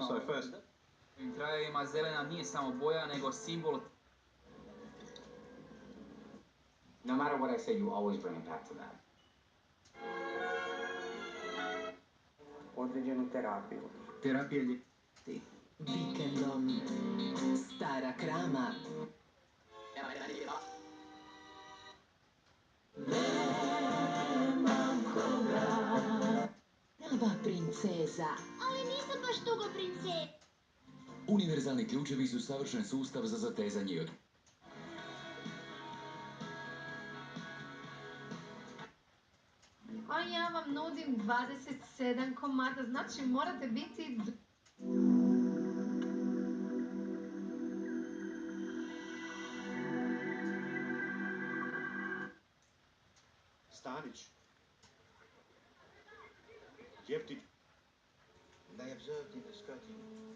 So first, U ovim krajevima zelena nije samo boja, nego simbol. No matter what I say, you always bring it back to that. Određenu terapiju. Terapija ljeti. Vikendom Stara krama. Nemam koga. Prava princeza. Ali nisam baš dugo princeza. Univerzalni ključevi su savršen sustav za zatezanje od... A ja vam nudim 27 komada, znači morate biti... Stanić. Jeftić. They observed him discussing